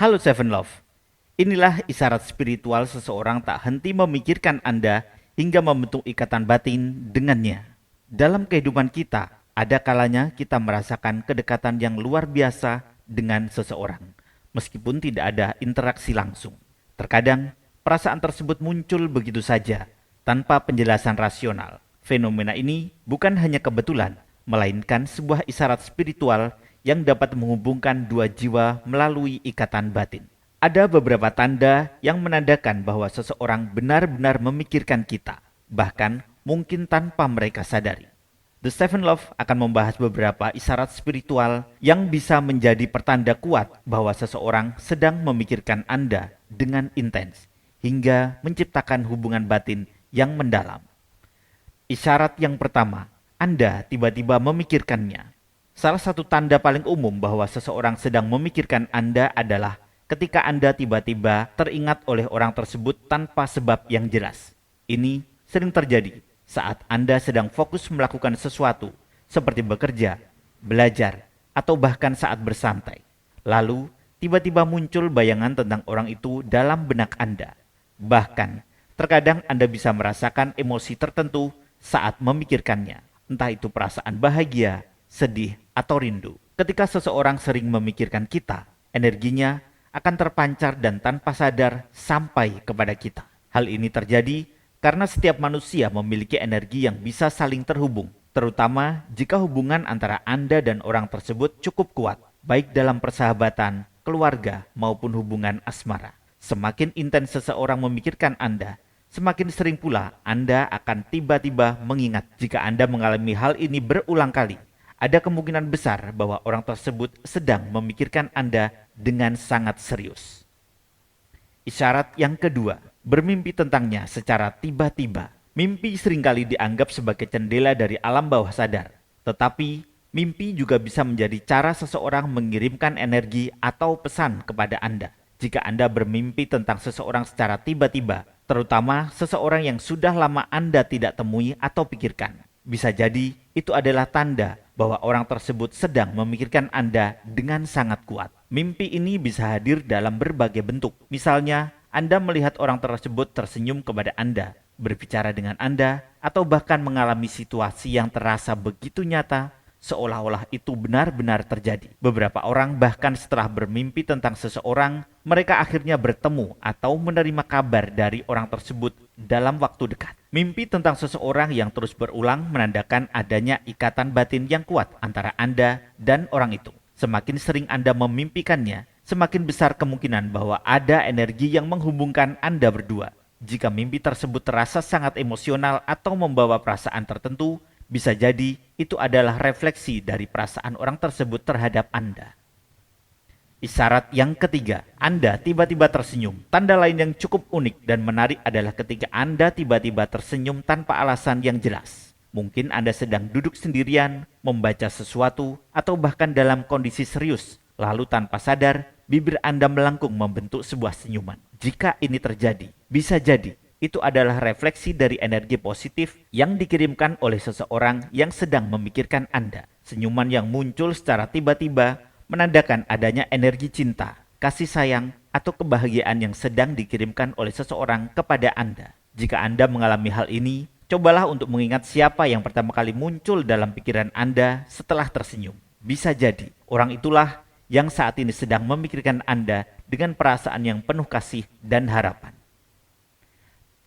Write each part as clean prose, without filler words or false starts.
Halo Seven Love, inilah isyarat spiritual seseorang tak henti memikirkan Anda hingga membentuk ikatan batin dengannya. Dalam kehidupan kita, ada kalanya kita merasakan kedekatan yang luar biasa dengan seseorang, meskipun tidak ada interaksi langsung. Terkadang, perasaan tersebut muncul begitu saja, tanpa penjelasan rasional. Fenomena ini bukan hanya kebetulan, melainkan sebuah isyarat spiritual yang dapat menghubungkan dua jiwa melalui ikatan batin. Ada beberapa tanda yang menandakan bahwa seseorang benar-benar memikirkan kita, bahkan mungkin tanpa mereka sadari. The Seven Love akan membahas beberapa isyarat spiritual yang bisa menjadi pertanda kuat bahwa seseorang sedang memikirkan Anda dengan intens, hingga menciptakan hubungan batin yang mendalam. Isyarat yang pertama, Anda tiba-tiba memikirkannya. Salah satu tanda paling umum bahwa seseorang sedang memikirkan Anda adalah ketika Anda tiba-tiba teringat oleh orang tersebut tanpa sebab yang jelas. Ini sering terjadi saat Anda sedang fokus melakukan sesuatu, seperti bekerja, belajar, atau bahkan saat bersantai. Lalu, tiba-tiba muncul bayangan tentang orang itu dalam benak Anda. Bahkan, terkadang Anda bisa merasakan emosi tertentu saat memikirkannya, entah itu perasaan bahagia, sedih, atau rindu. Ketika seseorang sering memikirkan kita, energinya akan terpancar dan tanpa sadar sampai kepada kita. Hal ini terjadi karena setiap manusia memiliki energi yang bisa saling terhubung, terutama jika hubungan antara Anda dan orang tersebut cukup kuat, baik dalam persahabatan, keluarga, maupun hubungan asmara. Semakin intens seseorang memikirkan Anda, semakin sering pula Anda akan tiba-tiba mengingat. Jika Anda mengalami hal ini berulang kali, ada kemungkinan besar bahwa orang tersebut sedang memikirkan Anda dengan sangat serius. Isyarat yang kedua, bermimpi tentangnya secara tiba-tiba. Mimpi seringkali dianggap sebagai jendela dari alam bawah sadar. Tetapi, mimpi juga bisa menjadi cara seseorang mengirimkan energi atau pesan kepada Anda. Jika Anda bermimpi tentang seseorang secara tiba-tiba, terutama seseorang yang sudah lama Anda tidak temui atau pikirkan, bisa jadi itu adalah tanda bahwa orang tersebut sedang memikirkan Anda dengan sangat kuat. Mimpi ini bisa hadir dalam berbagai bentuk. Misalnya, Anda melihat orang tersebut tersenyum kepada Anda, berbicara dengan Anda, atau bahkan mengalami situasi yang terasa begitu nyata, seolah-olah itu benar-benar terjadi. Beberapa orang bahkan setelah bermimpi tentang seseorang, mereka akhirnya bertemu atau menerima kabar dari orang tersebut dalam waktu dekat. Mimpi tentang seseorang yang terus berulang menandakan adanya ikatan batin yang kuat antara Anda dan orang itu. Semakin sering Anda memimpikannya, semakin besar kemungkinan bahwa ada energi yang menghubungkan Anda berdua. Jika mimpi tersebut terasa sangat emosional atau membawa perasaan tertentu, bisa jadi itu adalah refleksi dari perasaan orang tersebut terhadap Anda. Isyarat yang ketiga, Anda tiba-tiba tersenyum. Tanda lain yang cukup unik dan menarik adalah ketika Anda tiba-tiba tersenyum tanpa alasan yang jelas. Mungkin Anda sedang duduk sendirian, membaca sesuatu, atau bahkan dalam kondisi serius. Lalu tanpa sadar, bibir Anda melengkung membentuk sebuah senyuman. Jika ini terjadi, bisa jadi itu adalah refleksi dari energi positif yang dikirimkan oleh seseorang yang sedang memikirkan Anda. Senyuman yang muncul secara tiba-tiba menandakan adanya energi cinta, kasih sayang, atau kebahagiaan yang sedang dikirimkan oleh seseorang kepada Anda. Jika Anda mengalami hal ini, cobalah untuk mengingat siapa yang pertama kali muncul dalam pikiran Anda setelah tersenyum. Bisa jadi orang itulah yang saat ini sedang memikirkan Anda dengan perasaan yang penuh kasih dan harapan.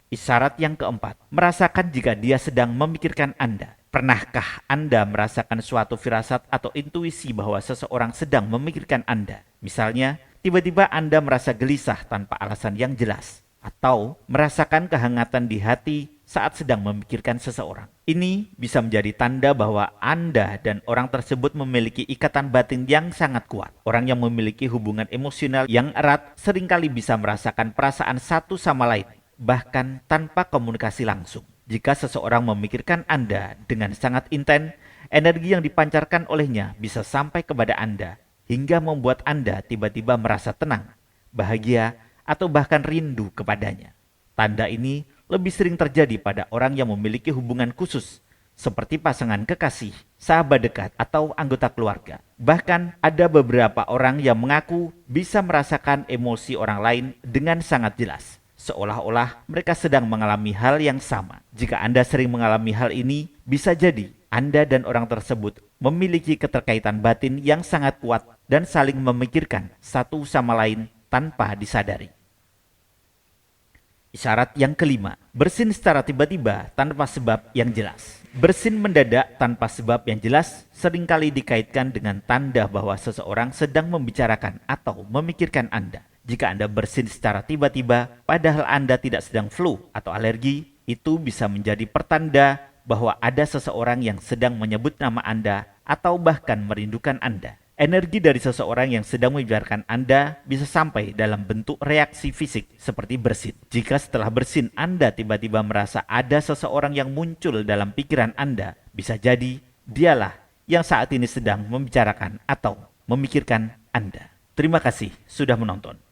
Isyarat yang keempat, merasakan jika dia sedang memikirkan Anda. Pernahkah Anda merasakan suatu firasat atau intuisi bahwa seseorang sedang memikirkan Anda? Misalnya, tiba-tiba Anda merasa gelisah tanpa alasan yang jelas, atau merasakan kehangatan di hati saat sedang memikirkan seseorang. Ini bisa menjadi tanda bahwa Anda dan orang tersebut memiliki ikatan batin yang sangat kuat. Orang yang memiliki hubungan emosional yang erat seringkali bisa merasakan perasaan satu sama lain, bahkan tanpa komunikasi langsung. Jika seseorang memikirkan Anda dengan sangat intens, energi yang dipancarkan olehnya bisa sampai kepada Anda, hingga membuat Anda tiba-tiba merasa tenang, bahagia, atau bahkan rindu kepadanya. Tanda ini lebih sering terjadi pada orang yang memiliki hubungan khusus, seperti pasangan kekasih, sahabat dekat, atau anggota keluarga. Bahkan ada beberapa orang yang mengaku bisa merasakan emosi orang lain dengan sangat jelas, seolah-olah mereka sedang mengalami hal yang sama. Jika Anda sering mengalami hal ini, bisa jadi Anda dan orang tersebut memiliki keterkaitan batin yang sangat kuat dan saling memikirkan satu sama lain tanpa disadari. Isyarat yang kelima, bersin secara tiba-tiba tanpa sebab yang jelas. Bersin mendadak tanpa sebab yang jelas seringkali dikaitkan dengan tanda bahwa seseorang sedang membicarakan atau memikirkan Anda. Jika Anda bersin secara tiba-tiba, padahal Anda tidak sedang flu atau alergi, itu bisa menjadi pertanda bahwa ada seseorang yang sedang menyebut nama Anda atau bahkan merindukan Anda. Energi dari seseorang yang sedang membicarakan Anda bisa sampai dalam bentuk reaksi fisik seperti bersin. Jika setelah bersin Anda tiba-tiba merasa ada seseorang yang muncul dalam pikiran Anda, bisa jadi dialah yang saat ini sedang membicarakan atau memikirkan Anda. Terima kasih sudah menonton.